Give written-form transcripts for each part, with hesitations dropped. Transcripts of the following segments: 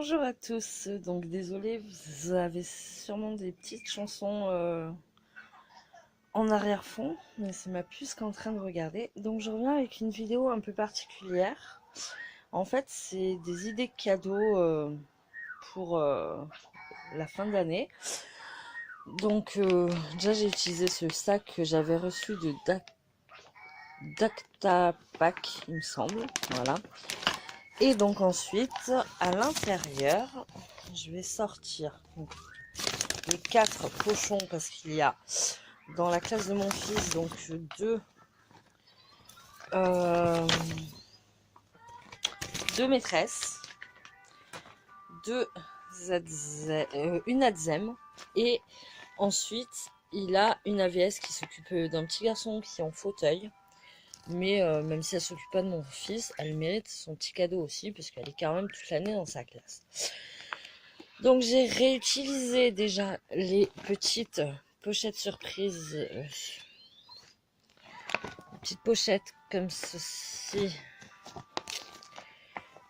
Bonjour à tous, donc désolé, vous avez sûrement des petites chansons en arrière-fond, mais c'est ma puce qui est en train de regarder. Donc je reviens avec une vidéo un peu particulière. En fait, c'est des idées cadeaux pour la fin d'année. Donc déjà j'ai utilisé ce sac que j'avais reçu de Dactapack, il me semble, voilà. Et donc ensuite, à l'intérieur, je vais sortir les 4 pochons parce qu'il y a dans la classe de mon fils donc euh, deux maîtresses, une ADZEM et ensuite il a une AVS qui s'occupe d'un petit garçon qui est en fauteuil. Mais même si elle s'occupe pas de mon fils, elle mérite son petit cadeau aussi parce qu'elle est quand même toute l'année dans sa classe. Donc j'ai réutilisé déjà les petites pochettes surprises, petites pochettes comme ceci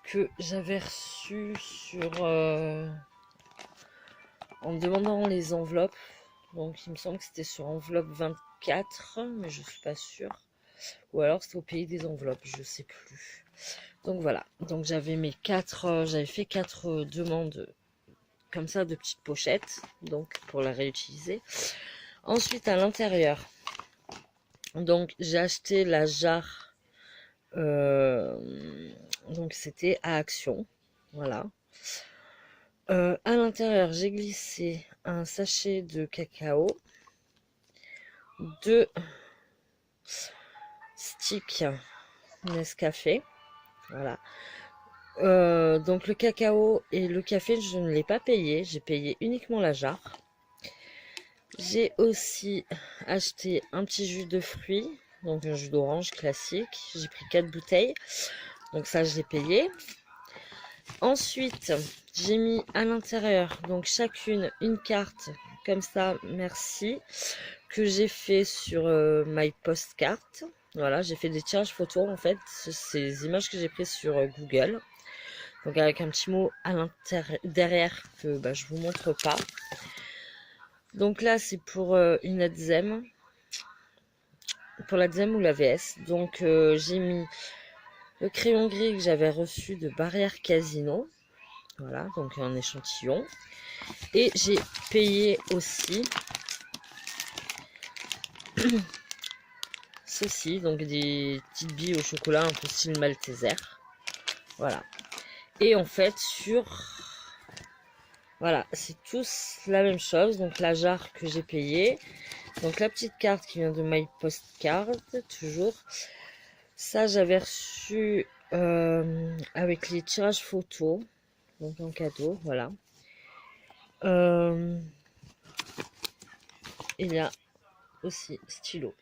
que j'avais reçues en me demandant les enveloppes. Donc il me semble que c'était sur enveloppe 24, mais je suis pas sûre. Ou alors c'était au pays des enveloppes, je sais plus. Donc voilà, donc j'avais fait 4 demandes comme ça de petites pochettes, donc pour la réutiliser. Ensuite à l'intérieur, donc j'ai acheté la jarre, donc c'était à Action, voilà. À l'intérieur j'ai glissé un sachet de cacao, 2 sticks Nescafé, voilà. Donc le cacao et le café je ne l'ai pas payé, j'ai payé uniquement la jarre. J'ai aussi acheté un petit jus de fruits, donc un jus d'orange classique. J'ai pris 4 bouteilles, donc ça je l'ai payé. Ensuite, j'ai mis à l'intérieur, donc chacune une carte, comme ça, merci, que j'ai fait sur My Postcard. Voilà, j'ai fait des tirages photos en fait, c'est des images que j'ai prises sur Google. Donc avec un petit mot à l'intérieur, derrière, que je vous montre pas. Donc là, c'est pour une ADZEM, pour l'ADZEM ou la VS. Donc j'ai mis le crayon gris que j'avais reçu de Barrière Casino. Voilà, donc un échantillon. Et j'ai payé aussi ceci, donc des petites billes au chocolat un peu style Malteser. Voilà. Et en fait, voilà, c'est tous la même chose. Donc la jarre que j'ai payée. Donc la petite carte qui vient de My Postcard, toujours. Ça, j'avais reçu avec les tirages photos. Donc en cadeau, voilà. Il y a aussi stylo.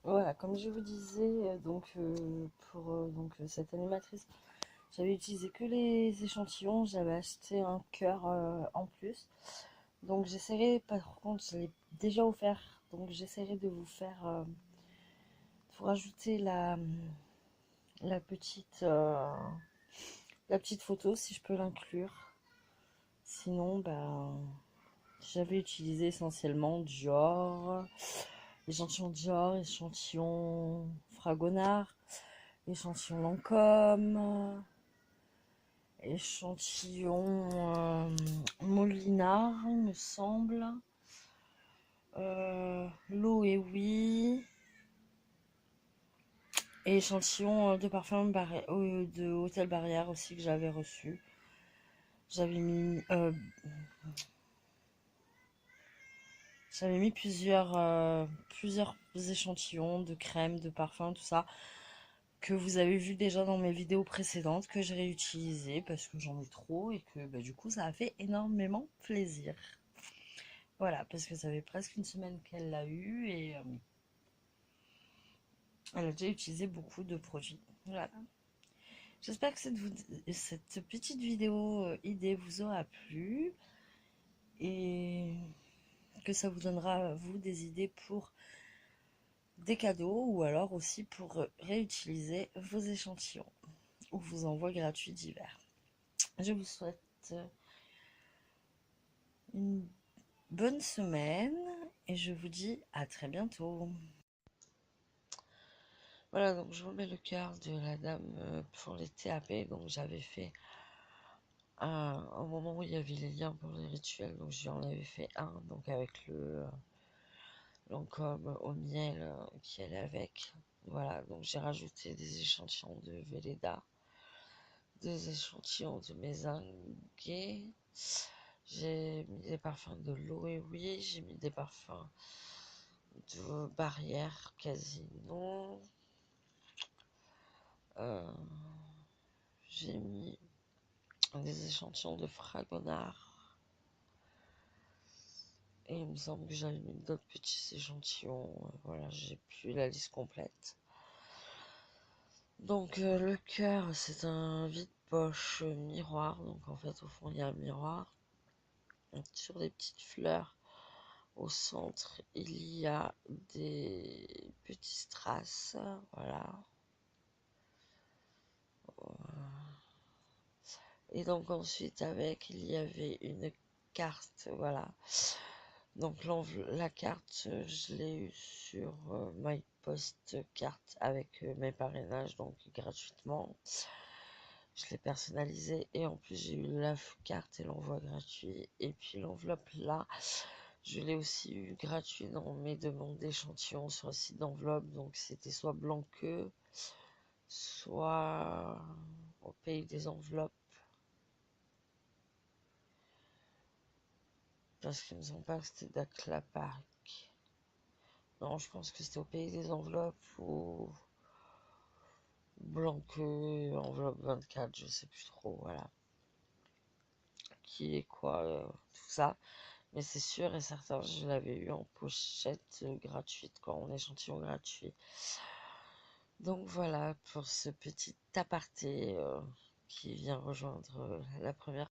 Voilà, comme je vous disais, pour cette animatrice, j'avais utilisé que les échantillons, j'avais acheté un cœur en plus. Donc j'essaierai, par contre, je l'ai déjà offert, donc j'essaierai de vous faire, de vous rajouter la petite, la petite photo si je peux l'inclure. Sinon, j'avais utilisé essentiellement Dior, échantillon Dior, échantillon Fragonard, échantillon Lancôme, échantillon Molinard, il me semble, L'eau et oui, et échantillon de parfum de Hôtel Barrière aussi que j'avais reçu. J'avais mis plusieurs échantillons de crème, de parfum, tout ça, que vous avez vu déjà dans mes vidéos précédentes, que j'ai réutilisé parce que j'en ai trop et que du coup ça a fait énormément plaisir. Voilà, parce que ça fait presque une semaine qu'elle l'a eu et elle a déjà utilisé beaucoup de produits. Voilà. J'espère que cette petite vidéo idée vous aura plu et que ça vous donnera, vous, des idées pour des cadeaux ou alors aussi pour réutiliser vos échantillons ou vos envois gratuits divers. Je vous souhaite souhaite une bonne semaine et je vous dis à très bientôt. Voilà, donc je remets le cœur de la dame pour les TAP. Donc j'avais fait au moment où il y avait les liens pour les rituels, donc j'en avais fait un, donc avec le l'encombre au miel qui allait avec. Voilà, donc j'ai rajouté des échantillons de Velleda, des échantillons de Mézinguet. J'ai mis des parfums de Loewe, j'ai mis des parfums de Barrière Casino. J'ai mis des échantillons de Fragonard. Et il me semble que j'avais mis d'autres petits échantillons. Voilà, j'ai plus la liste complète. Donc le cœur, c'est un vide-poche miroir. Donc en fait, au fond, il y a un miroir. Sur des petites fleurs, au centre, il y a des petits strass. Voilà. Et donc ensuite, avec, il y avait une carte. Voilà. Donc la carte, je l'ai eue sur MyPost carte avec mes parrainages, donc gratuitement. Je l'ai personnalisée et en plus j'ai eu la carte et l'envoi gratuit. Et puis l'enveloppe là, je l'ai aussi eu gratuit dans mes demandes d'échantillons sur le site d'enveloppe. Donc c'était soit Blanqueux, soit au pays des enveloppes. Parce qu'ils ne me semble pas que c'était d'Aclaparc. Non, je pense que c'était au pays des enveloppes ou Blanqueux, enveloppe 24, je sais plus trop, voilà. Qui est quoi, tout ça. Mais c'est sûr et certain, je l'avais eu en pochette gratuite, quoi, en échantillon gratuit. Donc voilà pour ce petit aparté qui vient rejoindre la première